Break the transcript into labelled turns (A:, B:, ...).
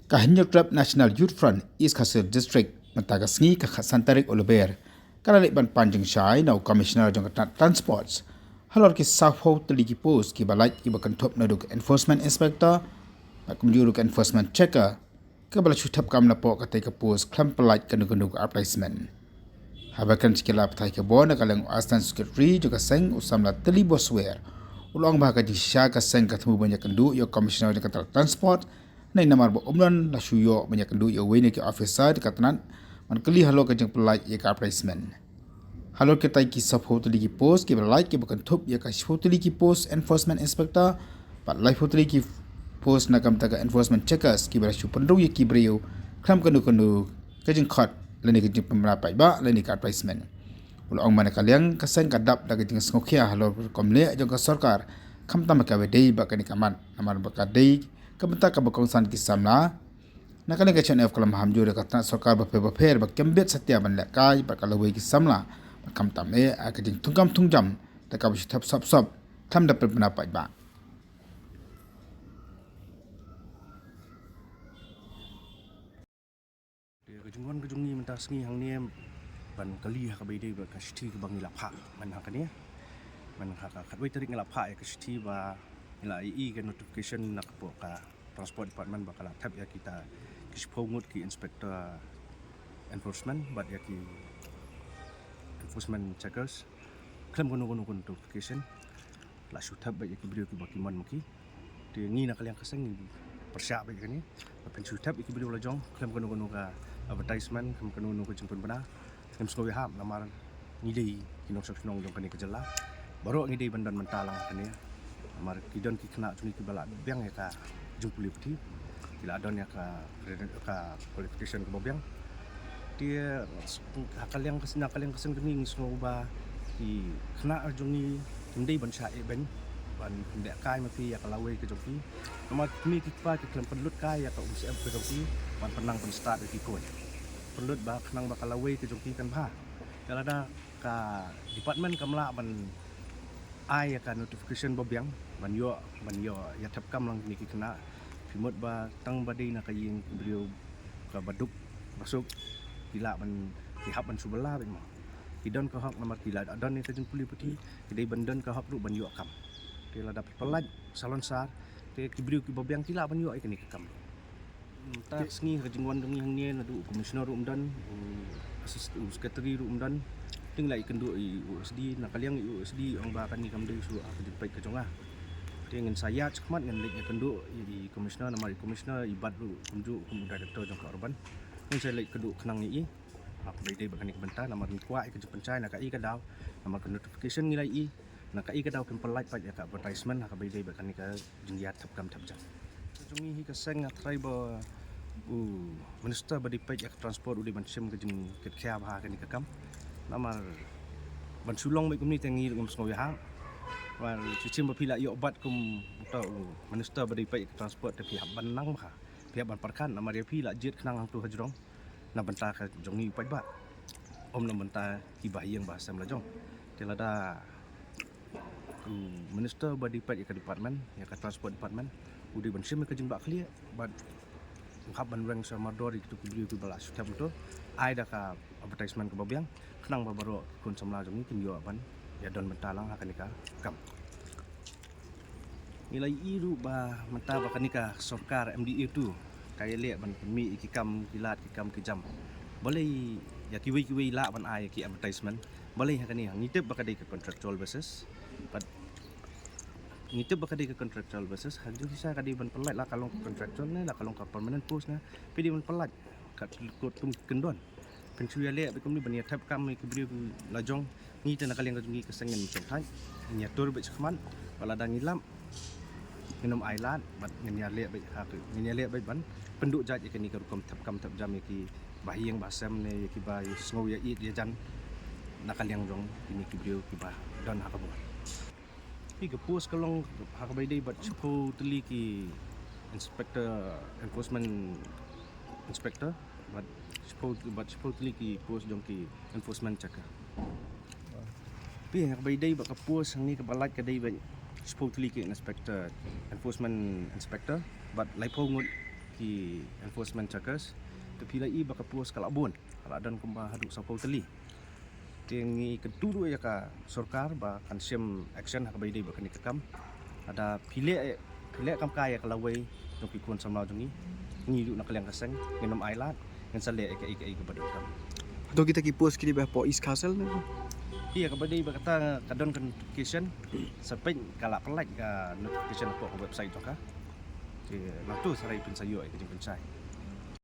A: Kahanyo Club National Youth Front East Kasur District mentagasngi ka Santarik Oliver karalik ban panjang syai nau Commissioner jong Transports halor ki South Ho teligi post ki balai ki bakan top naduk Enforcement Inspector bakum juruk Enforcement Checker ke bala chutap kam lapo katai ka post klam pelait kanuk replacement habakan sikila patai ke bon kalang Assistant Secretary juga seng usamla teli boswer ulong bahaka di sya ka seng katemu banyak kendu yo Commissioner jong Transport na namar bo umlan la shuyo banyak kendu yo wene ki officer di katanan man keli halo ka jeng pelait ye ka replacement halo kita ki support ligi post ki balai ki bukan thup ya ka support ligi post Enforcement Inspector pat life support ligi post na kam taga Enforcement Checkers ki bala shu pendru ye ki brio kram kanu ka jeng khat leni ka jeng pemrapai ba leni ka replacement ulong mana kaliang kaseng kadap daga jeng skokia halo komle jong ka sarkar kam tam ka wedei ba kani kaman namar ba ka dei ka benta ka bakong san ki samla na kani ka chen f kalam hamju de ka tan sarkar ba pe ba kembet satya ban la kai ba kalawei ki samla kam tam ka jeng tungkam tungjam ta ka bi thap sop tham da pemrapai ba
B: Kejungan kejungi mentas ni hang ni ban kali ha kabai dei ba kashti ke bang lapha man ha kania man ha ka khatwai tarik lapha ya kashti ba ila ii ke notification nak po ka transport department ba kala tap ya kita kispongut ki inspector enforcement ba ya ki enforcement checkers klem kono notification la shutap ba ya ki brio ki bakiman maki ti ngi nak yang kaseng persyak ba kani pen shutap ki brio la jong klem kono ka advertisement kam kanu nu ko jemput bana kam skowi ham namar ngidei kinok saknong jong kani kejala baru ngidei bandan mentalang kani namar kidon ki kena juni ki bala biang ya ka jumpuli putih kila adon ya ka qualification ke bobiang dia hakal yang keseng juni ngisno ba ki kena juni ngidei ban sya ben ban ndak kai ma pi ya kalawei ke joki namar mi ki pa ki klem pelut kai ya ka UCM ke joki ban penang pen start ki ko pelut ba kenang bakal away ke jongki kan ba kalau ada ka department kamla ban ai ka notification bobiang ban yo ya tap kam lang ni ki kena pimot ba tang badai na kaying brio ka baduk masuk gila ban pihak ban subala ben mo kidon ka hak nomor gila adon ni ka jempuli putih kidai bandan ka hak ru ban yo kam kila dapat pelaj salon sar ke brio ki bobiang kila ban yo ai ni kam tak sengi kejengwan demi hang ni nadu komisioner umdan assistant secretary umdan tinggal ikan dua USD nak kaliang USD ang bakan ni kamde su aku dipai ke jonga dengan saya cekmat dengan lek ikan dua di komisioner nama komisioner ibad lu kunju director jong ka urban yang saya lek kedua kenang ni aku bede bakan ni kebentar nama ni kuat ke pencai nak kai ka daw nama ke notification nilai i nak kai ka daw pempelait pat ya ka advertisement nak bede bakan ni ka jengiat tap jam jungi hi ka seng tribal minister badi pej ak transport udi bancem ke jeng ket kya ba ka ni ka kam namar ban sulong mai kumni tengi ngom sngoy ha war cicim bapila yo obat kum to minister badi pej transport te pihak ban nang ba pihak ban parkan namar ya pila jet knang hang tu hajrong na banta ka jongi pej ba om na banta ki bahiyang bahasa melajong telada minister badi pej ka department ya ka transport department udi bancem ke jeng ba clear but ban rang sama dori tu ki beliau balas setiap itu ai dah ka advertisement ke babiang kenang baru kun samla jom ni kin yo ban ya don mentalang akan nikah kam nilai iru ba menta ba kanika sarkar MDA tu kaya le ban mi ikikam kilat kikam kijam boleh ya kiwi la ban ai ki advertisement boleh akan ni ngitip ba kadai ke contractual basis but ngitip ba kadai ke contractual basis hal juga saya kadai ban pelat lah kalau contractual ni lah kalau ka permanent post na pidi ban pelat kat kot tum kendon pencu ya le bekum ni ban ya tap kam ki beri lajong ni tan kalian ka jungi kesengen macam thai nya tur be chakman bala dang ilam minum ailan bat nya le be ha nya le be ban penduk jat ya ni ka rukom tap kam tap jam ki bahiyang basam ne ki ba sngow ya it ya jan nakal yang jong ini ki beri ki ba don ha ka bo Pi ke pos kalong hakabai dei bat chipo teli ki inspector enforcement inspector bat chipo teli ki pos jong ki enforcement checker pi hakabai dei bat ka pos ni ka balat ka dei bat chipo teli ki inspector enforcement inspector bat lai phongut ki enforcement checkers tu pilai I baka puas kala bun kala dan kumba hadu sapau teli tengi kedua ya ka sorkar ba kan sim action hak baidai ba kani kakam ada pilai kam kaya kala wei jong ki kun samlau jong ni du nak liang kaseng nginum ailat ngan sale ke ke ba kam
C: Atau kita kipus kini bah po East Castle ni.
B: iya ka baidai ba kata kadon kan notification sampai kala pelak ka notification po ka website jong ka ti nak tu sarai pun sayo ke jong pencai